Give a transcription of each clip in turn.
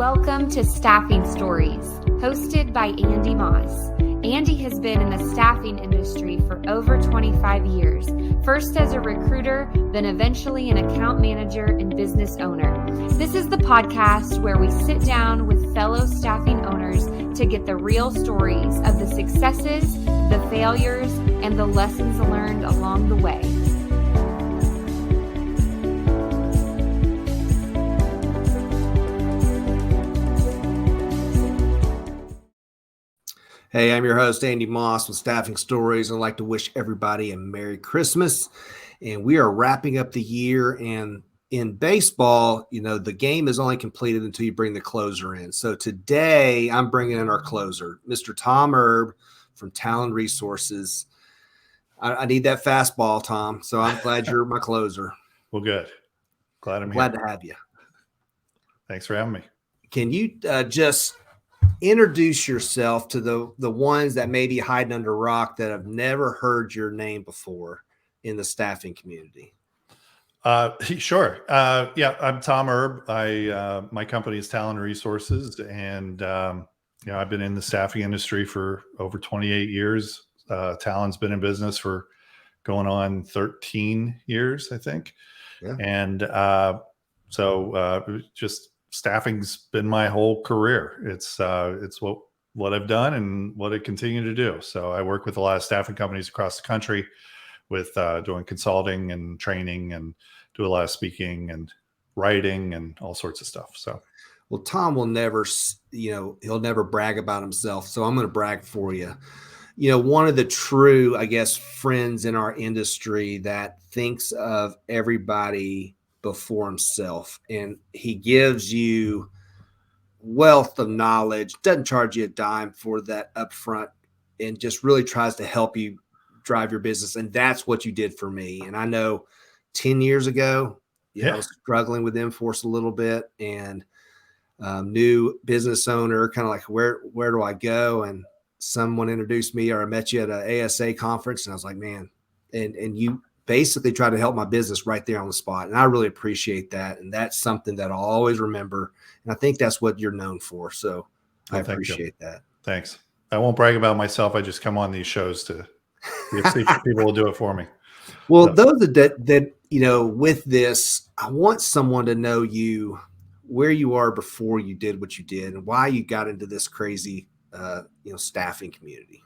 Welcome to Staffing Stories, hosted by Andy Moss. Andy has been in the staffing industry for over 25 years, first as a recruiter, then eventually an account manager and business owner. This is the podcast where we sit down with fellow staffing owners to get the real stories of the successes, the failures, and the lessons learned along the way. Hey, I'm your host, Andy Moss with Staffing Stories. I'd like to wish everybody a Merry Christmas. And we are wrapping up the year. And in baseball, you know, the game is only completed until you bring the closer in. So today I'm bringing in our closer, Mr. Tom Erb from Tallann Resources. I need that fastball, Tom. So I'm glad you're my closer. Well, good. Glad I'm glad here. to have you. Thanks for having me. Can you just introduce yourself to the ones that may be hiding under a rock that have never heard your name before in the staffing community? Sure. Yeah, I'm Tom Erb. My company is Tallann Resources, and I've been in the staffing industry for over 28 years. Tallann's been in business for going on 13 years, I think. Yeah. And just staffing's been my whole career. It's what I've done and what I continue to do. So I work with a lot of staffing companies across the country with doing consulting and training, and do a lot of speaking and writing and all sorts of stuff. So, well, Tom will never, he'll never brag about himself. So I'm going to brag for you. You know, one of the true, I guess, friends in our industry that thinks of everybody before himself, and he gives you wealth of knowledge, doesn't charge you a dime for that upfront, and just really tries to help you drive your business. And that's what you did for me. And I know 10 years ago, I was struggling with Enforce a little bit, and new business owner, kind of like, where do I go? And someone introduced me, or I met you at an ASA conference, and I was like, man, and you basically try to help my business right there on the spot. And I really appreciate that. And that's something that I'll always remember. And I think that's what you're known for. So I appreciate that. Thanks. I won't brag about myself. I just come on these shows to see if people will do it for me. Well, those that, with this, I want someone to know you, where you are before you did what you did, and why you got into this crazy, staffing community.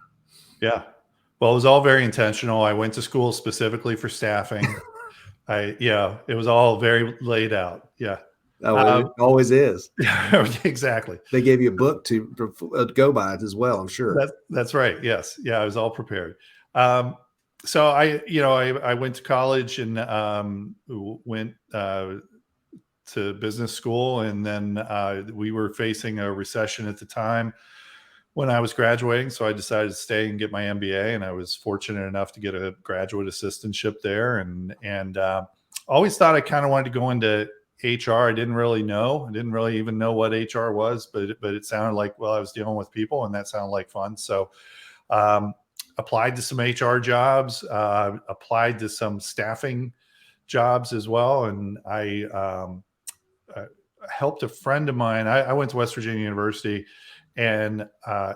Yeah. Well, it was all very intentional. I went to school specifically for staffing. It was all very laid out. Yeah. It always is. Exactly. They gave you a book to go by it as well, I'm sure. That's right. Yes. Yeah. I was all prepared. So I went to college and went to business school, and then we were facing a recession at the time when I was graduating. So I decided to stay and get my MBA, and I was fortunate enough to get a graduate assistantship there. And always thought I kind of wanted to go into HR. I didn't really know. I didn't really even know what HR was, but it sounded like, well, I was dealing with people, and that sounded like fun. So applied to some HR jobs, applied to some staffing jobs as well. And I helped a friend of mine. I went to West Virginia University, and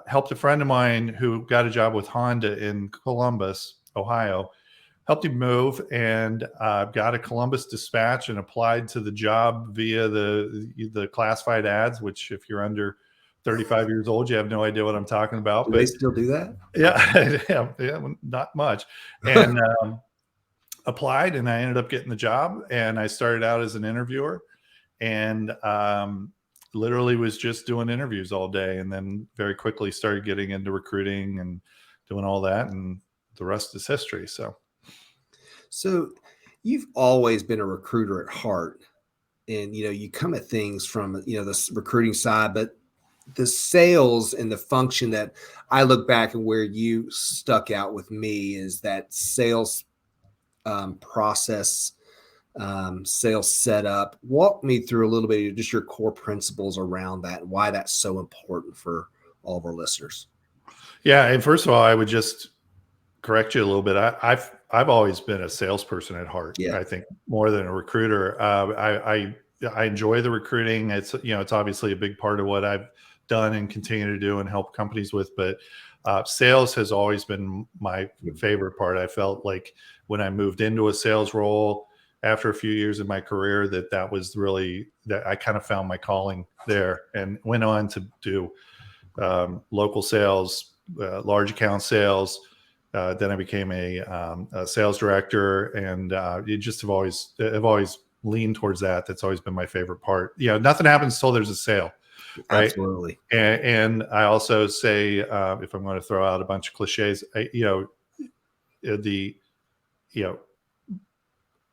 helped a friend of mine who got a job with Honda in Columbus, Ohio. Helped him move, and got a Columbus dispatch and applied to the job via the classified ads, which if you're under 35 years old, you have no idea what I'm talking about. Do they still do that? Yeah, not much. And applied, and I ended up getting the job, and I started out as an interviewer, and literally was just doing interviews all day, and then very quickly started getting into recruiting and doing all that, and the rest is history. So you've always been a recruiter at heart, and, you come at things from, the recruiting side, but the sales and the function that I look back and where you stuck out with me is that sales process, sales setup. Walk me through a little bit of just your core principles around that and why that's so important for all of our listeners. Yeah. And first of all, I would just correct you a little bit. I've always been a salesperson at heart. Yeah. I think more than a recruiter. I I enjoy the recruiting. It's, it's obviously a big part of what I've done and continue to do and help companies with, but sales has always been my favorite part. I felt like when I moved into a sales role after a few years in my career, that was really, that I kind of found my calling there, and went on to do local sales, large account sales. Then I became a sales director, and you just have always leaned towards that. That's always been my favorite part. Nothing happens till there's a sale, right? Absolutely. And I also say, if I'm going to throw out a bunch of cliches,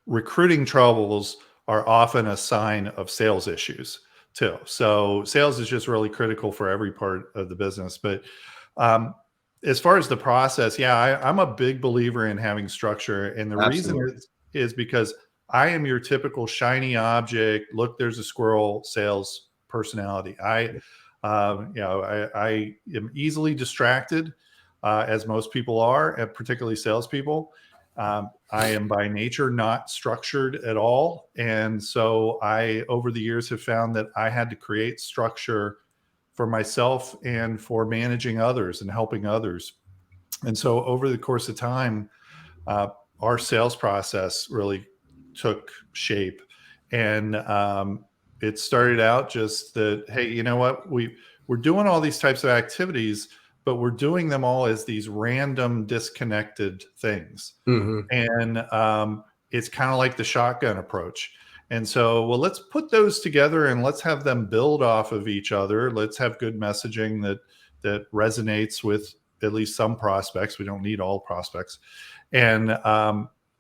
recruiting troubles are often a sign of sales issues too. So sales is just really critical for every part of the business. But as far as the process, I'm a big believer in having structure. And the reason is because I am your typical shiny object. Look, there's a squirrel sales personality. I am easily distracted, as most people are, and particularly salespeople. I am by nature not structured at all. And so I, over the years, have found that I had to create structure for myself and for managing others and helping others. And so over the course of time, our sales process really took shape. And it started out just that, hey, you know what? We're doing all these types of activities, but we're doing them all as these random, disconnected things. Mm-hmm. And it's kind of like the shotgun approach. And so, well, let's put those together and let's have them build off of each other. Let's have good messaging that resonates with at least some prospects. We don't need all prospects. And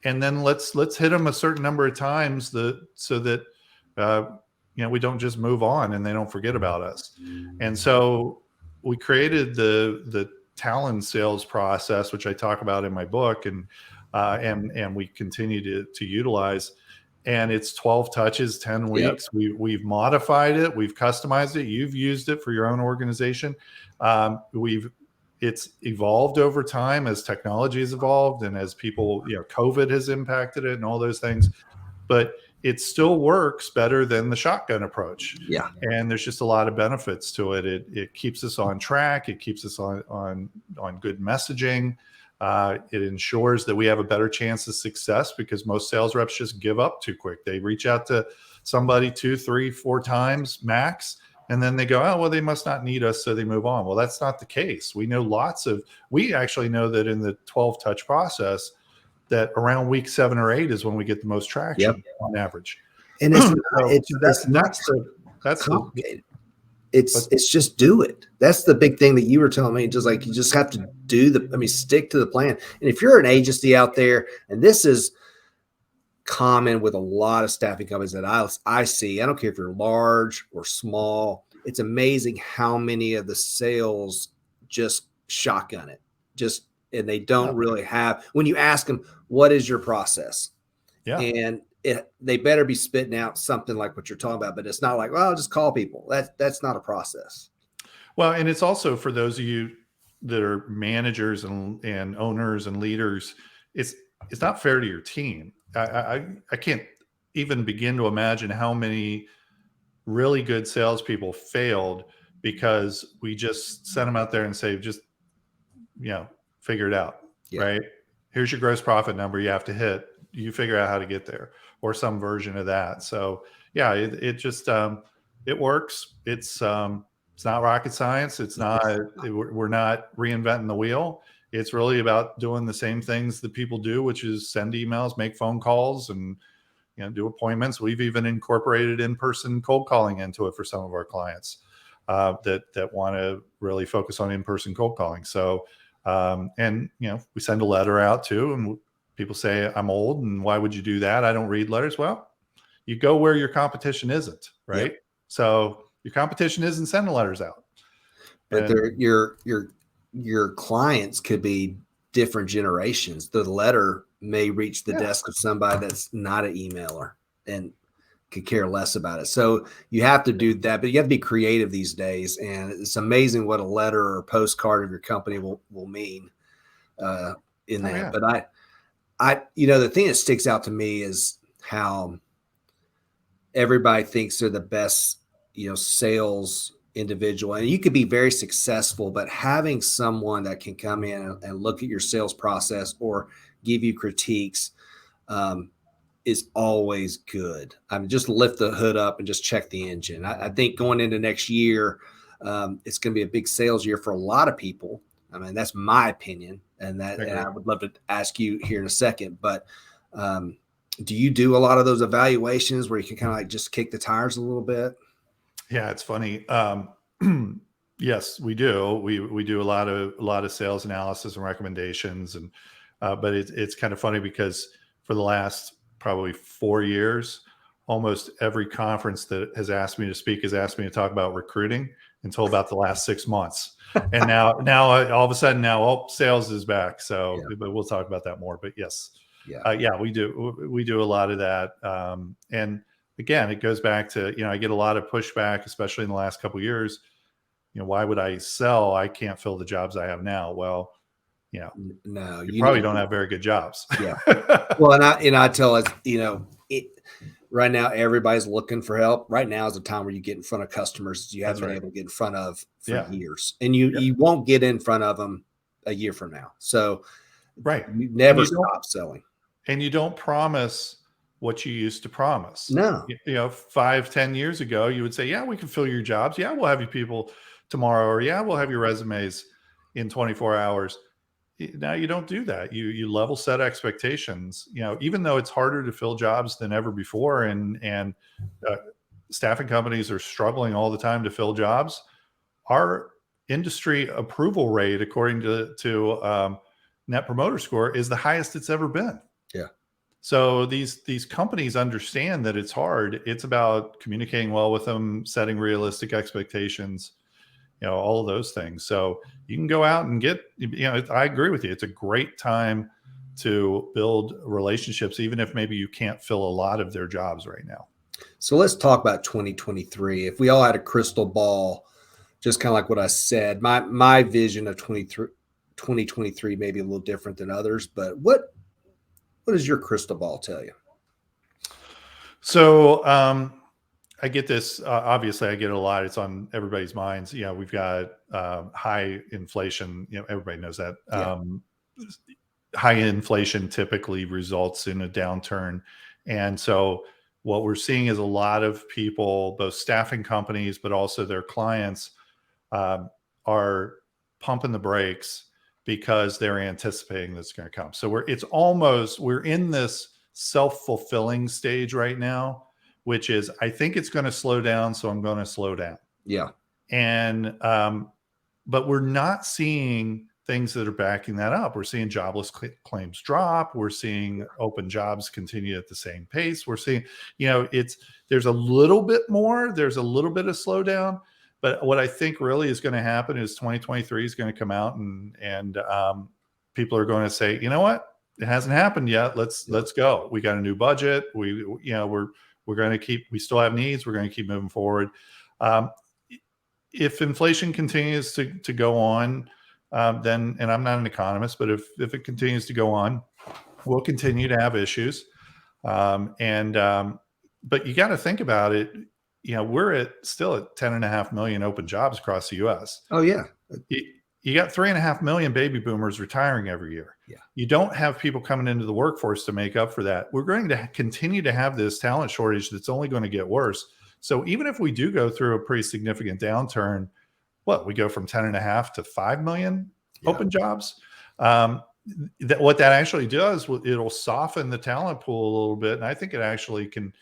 then let's hit them a certain number of times so that we don't just move on and they don't forget about us. And so we created the Tallann Sales Process, which I talk about in my book, and we continue to utilize. And it's 12 touches, 10 weeks. Yep. We've modified it. We've customized it. You've used it for your own organization. It's evolved over time as technology has evolved and as people, COVID has impacted it and all those things. But it still works better than the shotgun approach. Yeah. And there's just a lot of benefits to it. It keeps us on track. It keeps us on good messaging. It ensures that we have a better chance of success because most sales reps just give up too quick. They reach out to somebody 2, 3, 4 times max, and then they go, oh, well, they must not need us, so they move on. Well, that's not the case. We actually know that in the 12 touch process, that around week 7 or 8 is when we get the most traction on average. And that's complicated. It's just do it. That's the big thing that you were telling me. Just like you just have to stick to the plan. And if you're an agency out there, and this is common with a lot of staffing companies that I see, I don't care if you're large or small, it's amazing how many of the sales just shotgun it. And they don't really have, when you ask them, what is your process? Yeah. And they better be spitting out something like what you're talking about, but it's not like, well, I'll just call people. That's not a process. Well, and it's also for those of you that are managers and owners and leaders, it's not fair to your team. I can't even begin to imagine how many really good salespeople failed because we just sent them out there and say, just, figure it out, right? Here's your gross profit number you have to hit. You figure out how to get there, or some version of that. So it just it works. It's not rocket science. It's not. We're not reinventing the wheel. It's really about doing the same things that people do, which is send emails, make phone calls, and do appointments. We've even incorporated in-person cold calling into it for some of our clients that want to really focus on in-person cold calling. So. We send a letter out too, and people say, I'm old, and why would you do that? I don't read letters. Well, you go where your competition isn't, right? Yep. So your competition isn't sending letters out. But your clients could be different generations. The letter may reach the desk of somebody that's not an emailer and could care less about it. So you have to do that, but you have to be creative these days. And it's amazing what a letter or postcard of your company will mean in that. Yeah. But I the thing that sticks out to me is how everybody thinks they're the best, sales individual, and you could be very successful, but having someone that can come in and look at your sales process or give you critiques is always good. I mean, just lift the hood up and just check the engine. I think going into next year, it's going to be a big sales year for a lot of people. I mean, that's my opinion, and I would love to ask you here in a second. But do you do a lot of those evaluations where you can kind of like just kick the tires a little bit? Yeah, it's funny. Yes, we do. We do a lot of sales analysis and recommendations, and but it's kind of funny because for the last probably 4 years, almost every conference that has asked me to speak has asked me to talk about recruiting until about the last 6 months. And now all of a sudden sales is back. So, but we'll talk about that more. But yes, we do a lot of that. And again, it goes back to, I get a lot of pushback, especially in the last couple of years. Why would I sell? I can't fill the jobs I have now. Well, no, you probably don't have very good jobs. Yeah. Well, and I tell us, right now everybody's looking for help. Right now is a time where you get in front of customers you haven't been able to get in front of for years, and you won't get in front of them a year from now. So, you never stop selling, and you don't promise what you used to promise. No, 5-10 years ago, you would say, "Yeah, we can fill your jobs. Yeah, we'll have you people tomorrow," or "Yeah, we'll have your resumes in 24 hours." Now you don't do that. You level set expectations. Even though it's harder to fill jobs than ever before, and staffing companies are struggling all the time to fill jobs, our industry approval rate, according to Net Promoter Score, is the highest it's ever been. Yeah. So these companies understand that it's hard. It's about communicating well with them, setting realistic expectations, all of those things. So you can go out and get, I agree with you. It's a great time to build relationships, even if maybe you can't fill a lot of their jobs right now. So let's talk about 2023. If we all had a crystal ball, just kind of like what I said, my vision of 2023 may be a little different than others, but what does your crystal ball tell you? So, I get this, obviously I get it a lot. It's on everybody's minds. We've got high inflation. Everybody knows that. High inflation typically results in a downturn. And so what we're seeing is a lot of people, both staffing companies, but also their clients, are pumping the brakes because they're anticipating that's going to come. So we're in this self-fulfilling stage right now, which is, I think it's going to slow down, so I'm going to slow down. Yeah. And, but we're not seeing things that are backing that up. We're seeing jobless claims drop. We're seeing open jobs continue at the same pace. We're seeing, there's a little bit of slowdown, but what I think really is going to happen is 2023 is going to come out and people are going to say, you know what? It hasn't happened yet. Let's go. We got a new budget. We're going to we still have needs. We're going to keep moving forward. If inflation continues to go on, then, and I'm not an economist, but if it continues to go on, we'll continue to have issues. But you got to think about it. We're still at 10.5 million open jobs across the U.S. Oh yeah. You got 3.5 million baby boomers retiring every year. Yeah. You don't have people coming into the workforce to make up for that. We're going to continue to have this talent shortage that's only going to get worse. So even if we do go through a pretty significant downturn, we go from 10.5 to 5 million open jobs. What that actually does, it'll soften the talent pool a little bit. And I think it actually can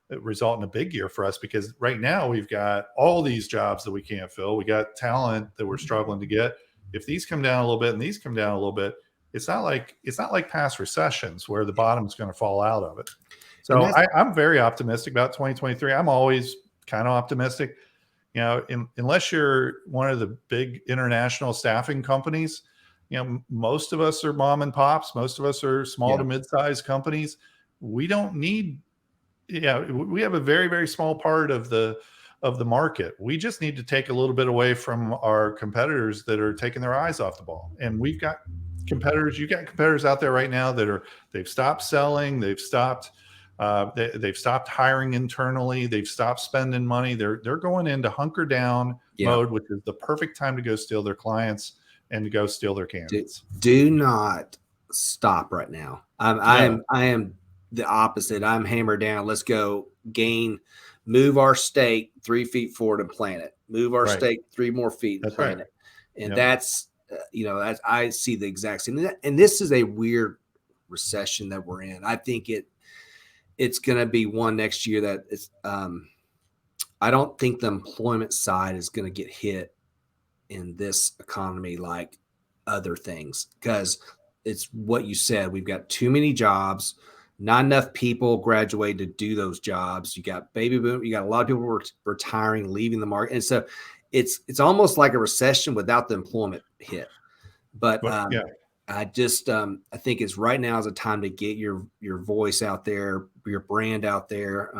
result in a big year for us, because right now we've got all these jobs that we can't fill. We got talent that we're struggling to get. If these come down a little bit and these come down a little bit, it's not like past recessions where the bottom is going to fall out of it. So I'm very optimistic about 2023. I'm always kind of optimistic. Unless you're one of the big international staffing companies, most of us are mom and pops. Most of us are small to mid-sized companies. We don't need, we have a very, very small part of the market. We just need to take a little bit away from our competitors that are taking their eyes off the ball. And we've got competitors. You've got competitors out there right now that they've stopped selling. They've stopped They've stopped hiring internally. They've stopped spending money. They're going into hunker down mode, which is the perfect time to go steal their clients and to go steal their candidates. Do not stop right now. I am the opposite. I'm hammered down. Let's go move our stake 3 feet forward and plant it. Move our stake 3 more feet and plant it. And that's, I see the exact same. And this is a weird recession that we're in. I think it's going to be one next year that it's, I don't think the employment side is going to get hit in this economy like other things, because it's what you said. We've got too many jobs, not enough people graduate to do those jobs. You got baby boom. You got a lot of people retiring, leaving the market. And so it's almost like a recession without the employment hit. But I just I think it's right now is a time to get your voice out there, your brand out there.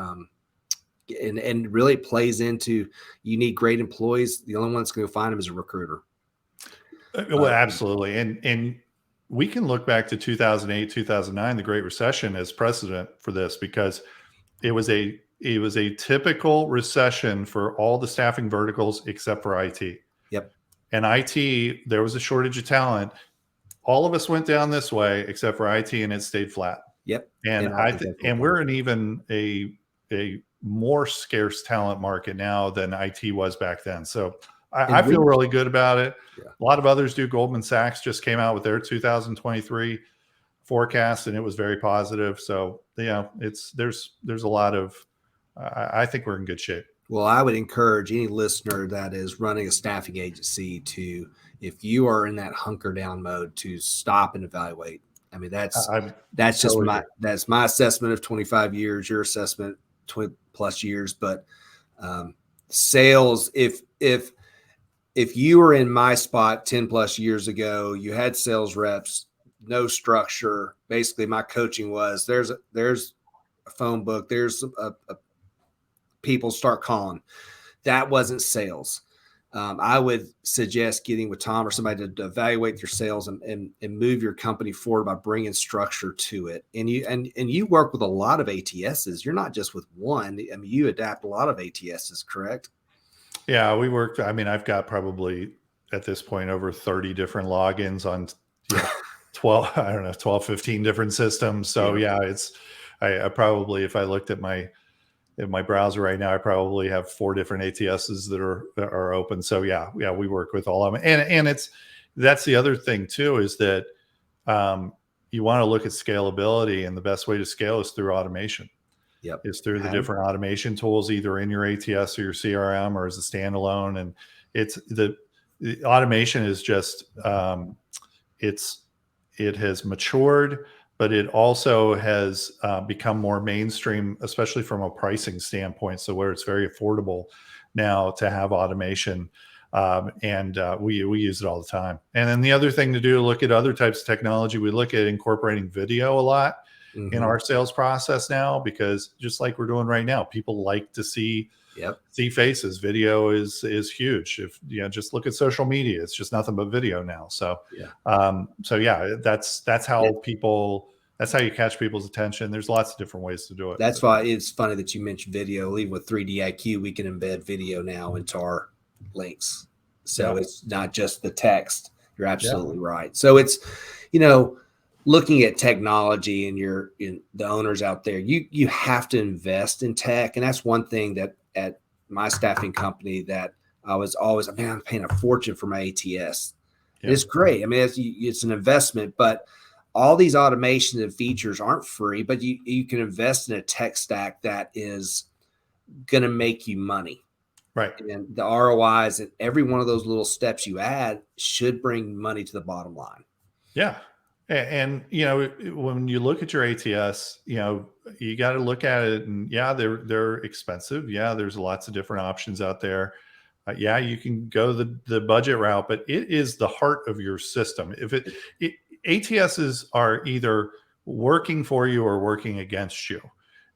And really plays into, you need great employees. The only one that's going to find them is a recruiter. Well, absolutely. And we can look back to 2008, 2009, the Great Recession, as precedent for this, because it was a typical recession for all the staffing verticals except for IT. Yep. And IT, there was a shortage of talent. All of us went down this way except for IT, and it stayed flat. Yep. And we're in even a more scarce talent market now than IT was back then. So I feel really good about it. Yeah. A lot of others do. Goldman Sachs just came out with their 2023 forecast, and it was very positive. So there's a lot of, I think we're in good shape. Well, I would encourage any listener that is running a staffing agency to, if you are in that hunker down mode, to stop and evaluate. I mean, that's just that's my assessment of 25 years, your assessment 20 plus years. But sales, if you were in my spot 10 plus years ago, you had sales reps, no structure. Basically, my coaching was there's a phone book, there's a people start calling. That wasn't sales. I would suggest getting with Tom or somebody to evaluate your sales and move your company forward by bringing structure to it. And you work with a lot of ATSs. You're not just with one. I mean, you adapt a lot of ATSs, correct? Yeah, we worked. I mean, I've got probably at this point over 30 different logins on 12, 15 different systems. So I probably, if I looked at my browser right now, I probably have 4 different ATSs that are open. So we work with all of them. And that's the other thing too, is that you want to look at scalability, and the best way to scale is through automation. Yep. Is through the different automation tools, either in your ATS or your CRM or as a standalone. And it's the automation is just it has matured, but it also has become more mainstream, especially from a pricing standpoint. So where it's very affordable now to have automation, and we use it all the time. And then the other thing to do, look at other types of technology. We look at incorporating video a lot in our sales process now, because just like we're doing right now, people like to see faces. Video is huge. If just look at social media, it's just nothing but video now. So that's how people. That's how you catch people's attention. There's lots of different ways to do it. That's why it's funny that you mentioned video. Even with 3D IQ, we can embed video now into our links. So it's not just the text. You're absolutely right. So it's, looking at technology, and the owners out there, you have to invest in tech. And that's one thing that at my staffing company that I was always, I'm paying a fortune for my ATS. Yeah. It's great. I mean, it's an investment, but all these automations and features aren't free, but you can invest in a tech stack that is going to make you money. Right. And the ROIs and every one of those little steps you add should bring money to the bottom line. Yeah. And, when you look at your ATS, you got to look at it, and they're expensive. Yeah. There's lots of different options out there. You can go the budget route, but it is the heart of your system. If ATSs are either working for you or working against you.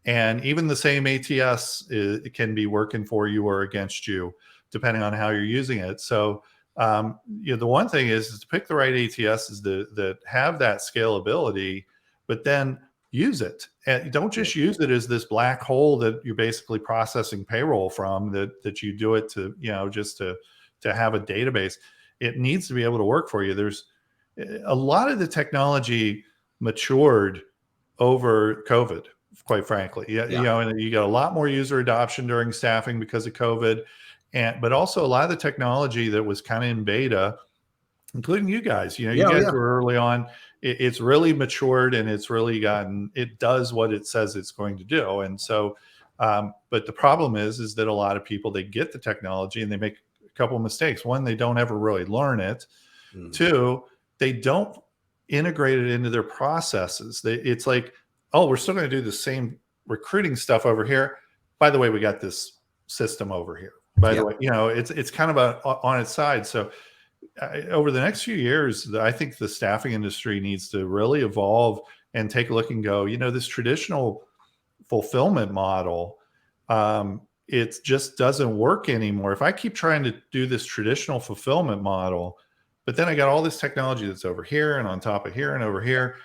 And even the same ATS can be working for you or against you, depending on how you're using it. So, the one thing is to pick the right ATSs that have that scalability, but then use it. And don't just use it as this black hole that you're basically processing payroll from, that you do it to, just to have a database. It needs to be able to work for you. There's a lot of the technology matured over COVID, quite frankly. And you got a lot more user adoption during staffing because of COVID. But also a lot of the technology that was kind of in beta, including you guys, you guys were early on. It's really matured, and it's really it does what it says it's going to do. And so, but the problem is that a lot of people, they get the technology and they make a couple of mistakes. One, they don't ever really learn it. Two, they don't integrate it into their processes. It's like, oh, we're still going to do the same recruiting stuff over here. By the way, we got this system over here. By the way, it's kind of on its side. So over the next few years, I think the staffing industry needs to really evolve and take a look and go, this traditional fulfillment model, it just doesn't work anymore. If I keep trying to do this traditional fulfillment model, but then I got all this technology that's over here and on top of here and over here,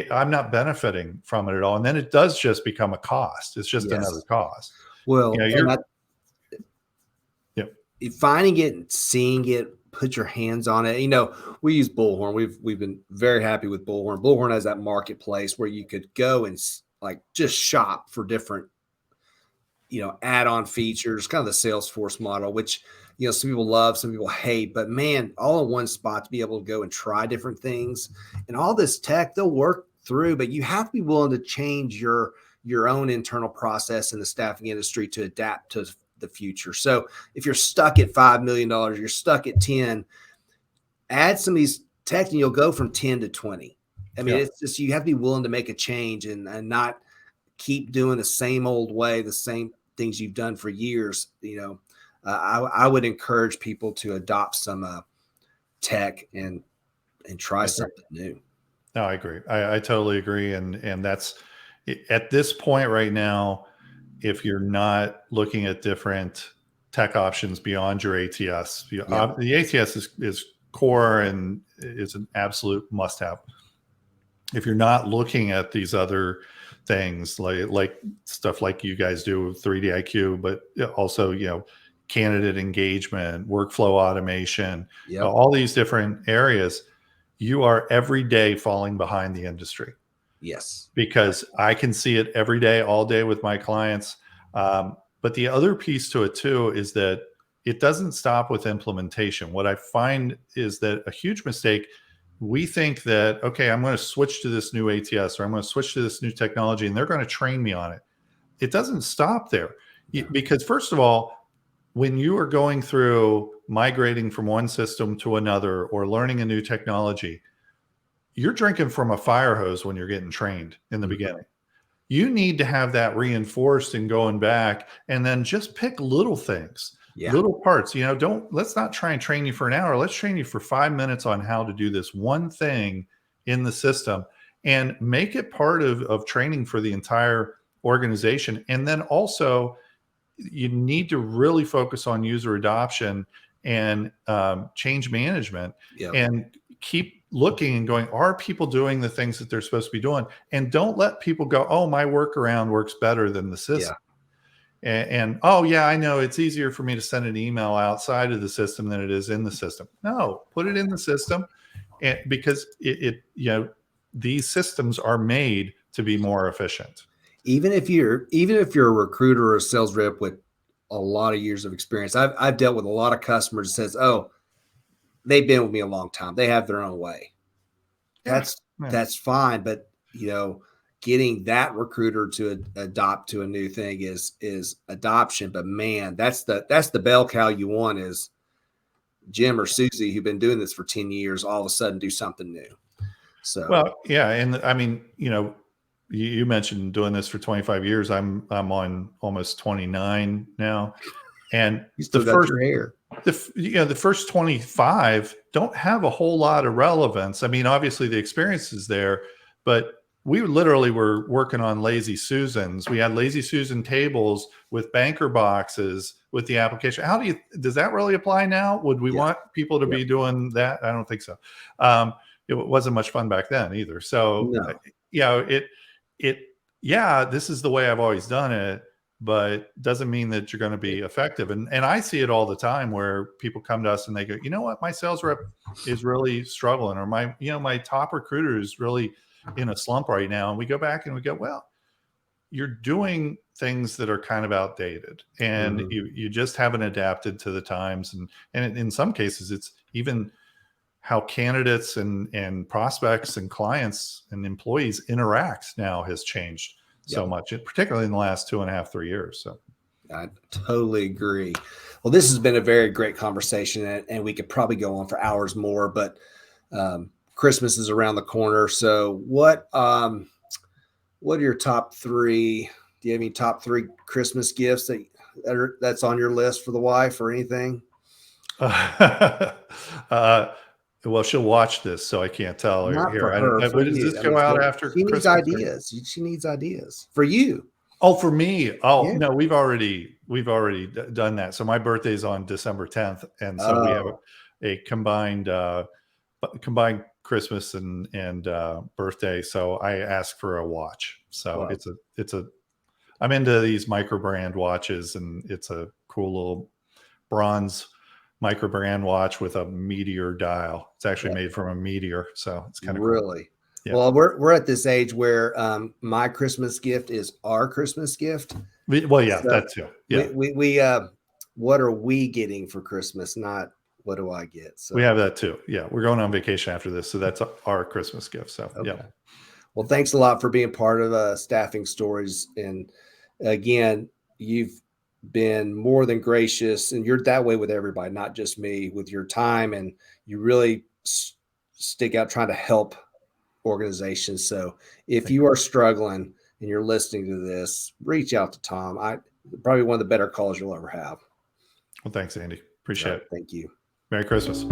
I'm not benefiting from it at all. And then it does just become a cost. It's just another cost. Well, finding it and seeing it, put your hands on it. We use Bullhorn. We've been very happy with Bullhorn. Bullhorn has that marketplace where you could go and just shop for different, add-on features, kind of the Salesforce model, which, some people love, some people hate, but man, all in one spot to be able to go and try different things. And all this tech, they'll work through, but you have to be willing to change your own internal process in the staffing industry to adapt to the future. So if you're stuck at $5 million, you're stuck at 10, add some of these tech and you'll go from 10 to 20. I mean, it's just, you have to be willing to make a change and not keep doing the same old way, the same things you've done for years. I would encourage people to adopt some tech and try something new. No, I agree. I totally agree. And that's at this point right now, if you're not looking at different tech options beyond your ATS, the ATS is core and is an absolute must-have. If you're not looking at these other things like stuff like you guys do with 3D IQ, but also, candidate engagement, workflow automation, all these different areas, you are every day falling behind the industry. Yes. Because I can see it every day, all day with my clients. But the other piece to it too is that it doesn't stop with implementation. What I find is that a huge mistake, we think that, okay, I'm going to switch to this new ATS or I'm going to switch to this new technology and they're going to train me on it. It doesn't stop there. Because first of all, when you are going through migrating from one system to another or learning a new technology, you're drinking from a fire hose when you're getting trained in the beginning. You need to have that reinforced and going back, and then just pick little things, little parts. Let's not try and train you for an hour. Let's train you for 5 minutes on how to do this one thing in the system and make it part of training for the entire organization. And then also, you need to really focus on user adoption and change management and keep looking and going, are people doing the things that they're supposed to be doing? And don't let people go, oh, my workaround works better than the system. And oh yeah, I know it's easier for me to send an email outside of the system than it is in the system. No, put it in the system, and because these systems are made to be more efficient. Even if you're a recruiter or a sales rep with a lot of years of experience, I've dealt with a lot of customers that says, oh, they've been with me a long time. They have their own way. That's fine. But, getting that recruiter to adopt to a new thing is adoption. But man, that's the bell cow you want is Jim or Susie, who've been doing this for 10 years, all of a sudden do something new. So, well, yeah. And I mean, you mentioned doing this for 25 years. I'm on almost 29 now. And you still got your hair. The first 25 don't have a whole lot of relevance. I mean, obviously the experience is there, but we literally were working on Lazy Susans. We had Lazy Susan tables with banker boxes with the application. Does that really apply now? Would we want people to be doing that? I don't think so. It wasn't much fun back then either. So, this is the way I've always done it, but doesn't mean that you're going to be effective. And I see it all the time where people come to us and they go, you know what, my sales rep is really struggling, or my top recruiter is really in a slump right now. And we go back and we go, well, you're doing things that are kind of outdated, and you just haven't adapted to the times. And in some cases, it's even how candidates and prospects and clients and employees interact now has changed so much, particularly in the last 2.5, 3 years. So I totally agree. Well, this has been a very great conversation, and we could probably go on for hours more, but Christmas is around the corner. So what are your top 3? Do you have any top 3 Christmas gifts that's on your list for the wife or anything? Well, she'll watch this, so I can't tell her. Not here. for her. Does this go out after she Christmas? Needs ideas. She needs ideas for you. Oh, for me? Oh, yeah. No, we've already done that. So my birthday's on December 10th, and so we have a combined Christmas and birthday. So I asked for a watch. So I'm into these micro brand watches, and it's a cool little bronze micro brand watch with a meteor dial. It's actually made from a meteor, so it's kind of really cool. Yeah. Well, we're at this age where my Christmas gift is our Christmas gift. That too. Yeah, we what are we getting for Christmas? Not what do I get? So we have that too. Yeah, we're going on vacation after this, so that's our Christmas gift. So yeah. Well, thanks a lot for being part of Staffing Stories, and again, you've been more than gracious, and you're that way with everybody, not just me, with your time, and you really stick out trying to help organizations. So if you are struggling and you're listening to this, reach out to Tom. Probably one of the better calls you'll ever have. Well, thanks, Andy. Appreciate it. Thank you. Merry Christmas.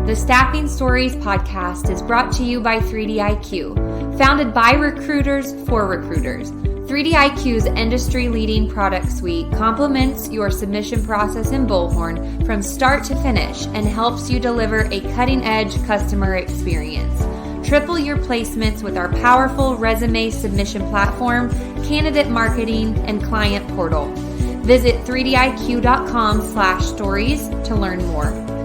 The Staffing Stories podcast is brought to you by 3DIQ, founded by recruiters for recruiters. 3DIQ's industry-leading product suite complements your submission process in Bullhorn from start to finish and helps you deliver a cutting-edge customer experience. Triple your placements with our powerful resume submission platform, candidate marketing, and client portal. Visit 3diq.com/stories to learn more.